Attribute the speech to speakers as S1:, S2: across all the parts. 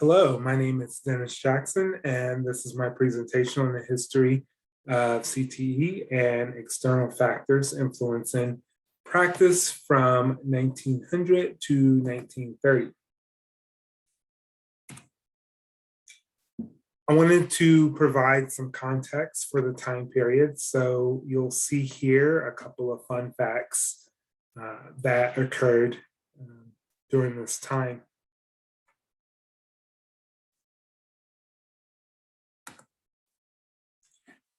S1: Hello, my name is Dennis Jackson, and this is my presentation on the history of CTE and external factors influencing practice from 1900 to 1930. I wanted to provide some context for the time period, so you'll see here a couple of fun facts that occurred during this time.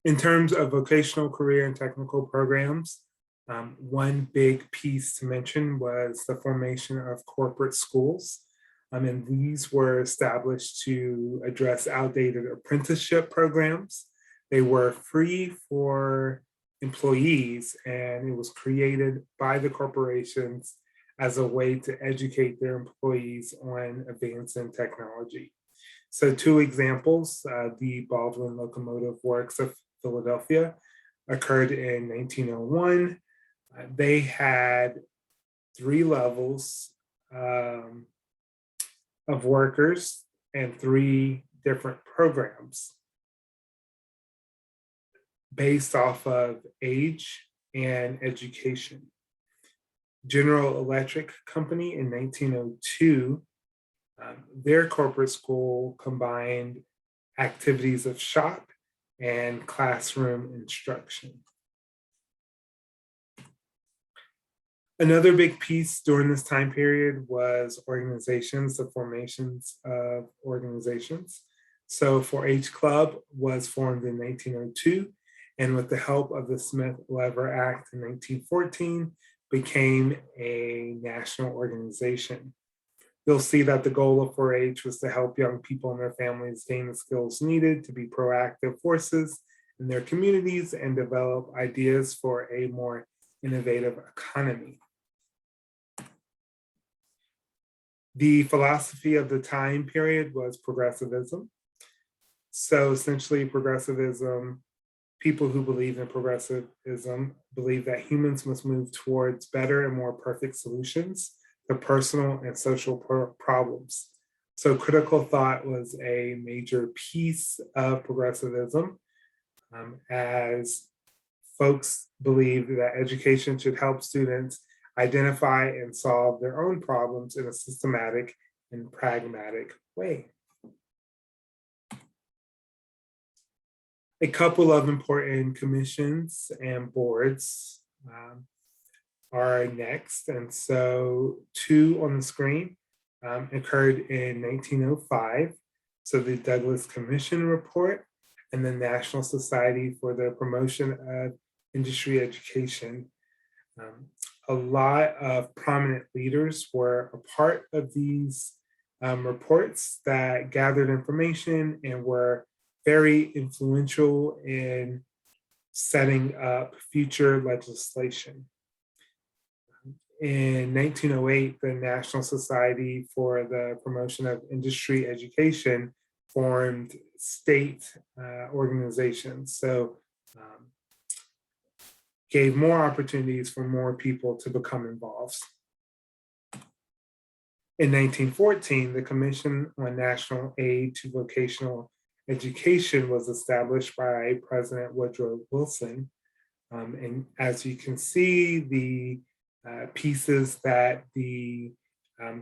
S1: In terms of vocational career and technical programs, one big piece to mention was the formation of corporate schools. And these were established to address outdated apprenticeship programs. They were free for employees, and it was created by the corporations as a way to educate their employees on advancing technology. So two examples, the Baldwin Locomotive Works of Philadelphia occurred in 1901. They had three levels of workers and three different programs based off of age and education. General Electric Company in 1902, their corporate school combined activities of shop and classroom instruction. Another big piece during this time period was organizations, the formations of organizations. So 4-H Club was formed in 1902, and with the help of the Smith-Lever Act in 1914, became a national organization. You'll see that the goal of 4-H was to help young people and their families gain the skills needed to be proactive forces in their communities and develop ideas for a more innovative economy. The philosophy of the time period was progressivism. So essentially progressivism, people who believe in progressivism believe that humans must move towards better and more perfect solutions to personal and social problems. So critical thought was a major piece of progressivism, as folks believed that education should help students identify and solve their own problems in a systematic and pragmatic way. A couple of important commissions and boards are next. And so two on the screen occurred in 1905. So the Douglas Commission report and the National Society for the Promotion of Industry Education. A lot of prominent leaders were a part of these reports that gathered information and were very influential in setting up future legislation. In 1908, the National Society for the Promotion of Industry Education formed state organizations. So gave more opportunities for more people to become involved. In 1914, the Commission on National Aid to Vocational Education was established by President Woodrow Wilson. And as you can see, the pieces that the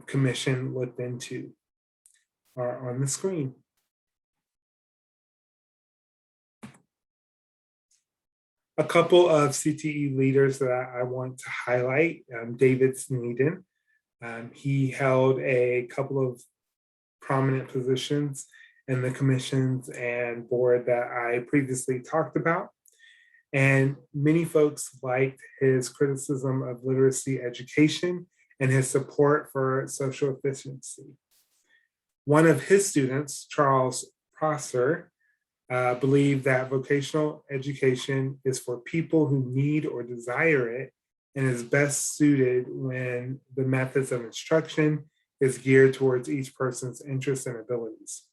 S1: commission looked into are on the screen. A couple of CTE leaders that I want to highlight, David Sneeden. He held a couple of prominent positions in the commissions and board that I previously talked about. And many folks liked his criticism of literacy education and his support for social efficiency. One of his students, Charles Prosser, believed that vocational education is for people who need or desire it and is best suited when the methods of instruction is geared towards each person's interests and abilities.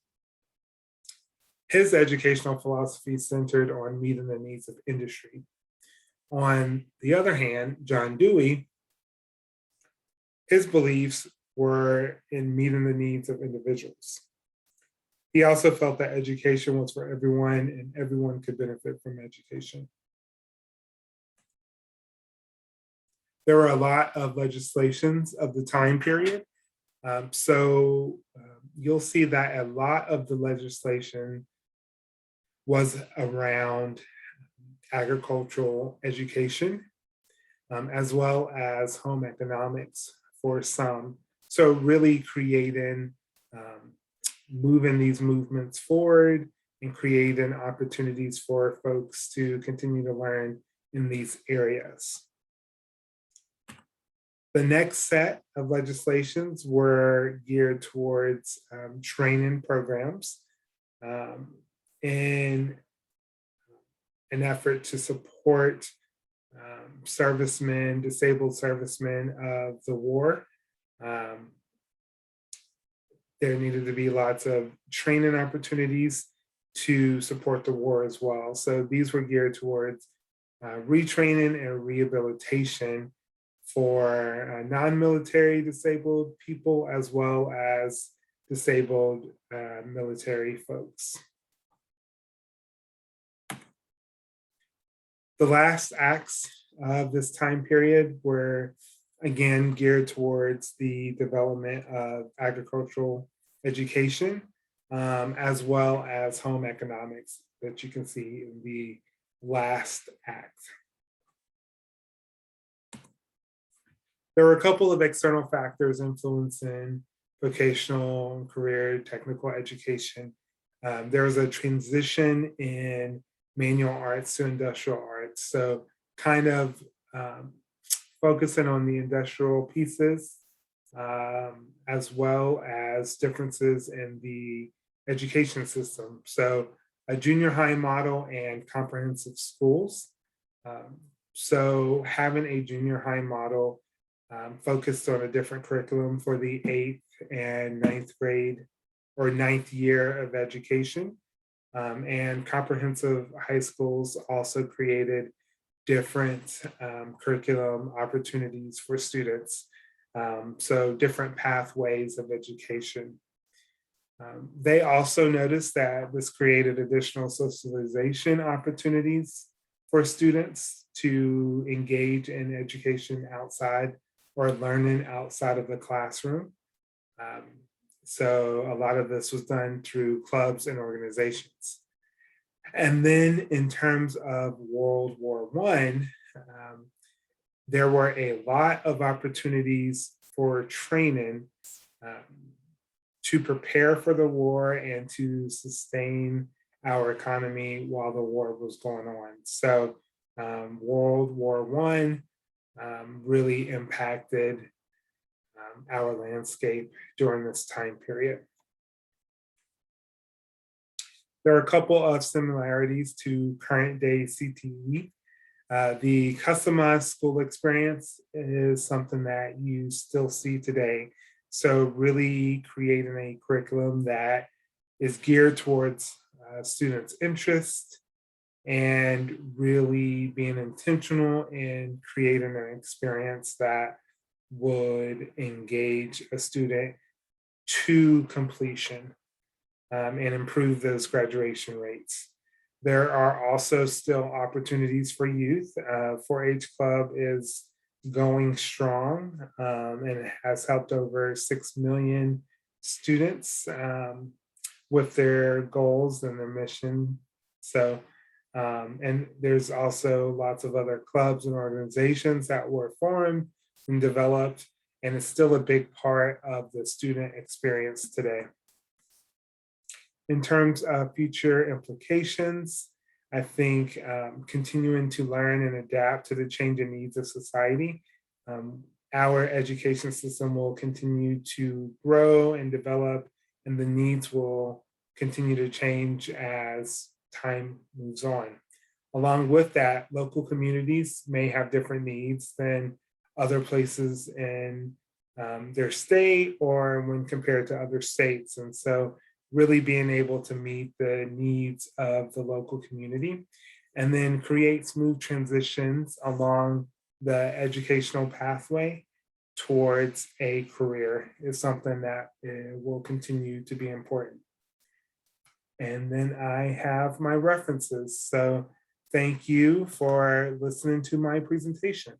S1: His educational philosophy centered on meeting the needs of industry. On the other hand, John Dewey, his beliefs were in meeting the needs of individuals. He also felt that education was for everyone and everyone could benefit from education. There were a lot of legislations of the time period. You'll see that a lot of the legislation was around agricultural education, as well as home economics for some. So really creating, moving these movements forward and creating opportunities for folks to continue to learn in these areas. The next set of legislations were geared towards training programs in an effort to support servicemen, disabled servicemen of the war. There needed to be lots of training opportunities to support the war as well. So these were geared towards retraining and rehabilitation for non-military disabled people, as well as disabled military folks. The last acts of this time period were again geared towards the development of agricultural education, as well as home economics that you can see in the last act. There were a couple of external factors influencing vocational and career technical education. There was a transition in manual arts to industrial arts. So kind of focusing on the industrial pieces, as well as differences in the education system. So a junior high model and comprehensive schools. So having a junior high model focused on a different curriculum for the 8th and 9th grade or 9th year of education. And comprehensive high schools also created different curriculum opportunities for students. So different pathways of education. They also noticed that this created additional socialization opportunities for students to engage in education outside or learning outside of the classroom. So a lot of this was done through clubs and organizations. And then in terms of World War I, there were a lot of opportunities for training to prepare for the war and to sustain our economy while the war was going on. So World War I really impacted our landscape during this time period. There are a couple of similarities to current day CTE. The customized school experience is something that you still see today. So really creating a curriculum that is geared towards students' interest and really being intentional in creating an experience that would engage a student to completion and improve those graduation rates. There are also still opportunities for youth. 4-H Club is going strong and has helped over 6 million students with their goals and their mission. So, and there's also lots of other clubs and organizations that were formed and developed, and it's still a big part of the student experience today. In terms of future implications, I think continuing to learn and adapt to the changing needs of society. Our education system will continue to grow and develop, and the needs will continue to change as time moves on. Along with that, local communities may have different needs than other places in their state or when compared to other states. And so really being able to meet the needs of the local community and then create smooth transitions along the educational pathway towards a career is something that will continue to be important. And then I have my references. So thank you for listening to my presentation.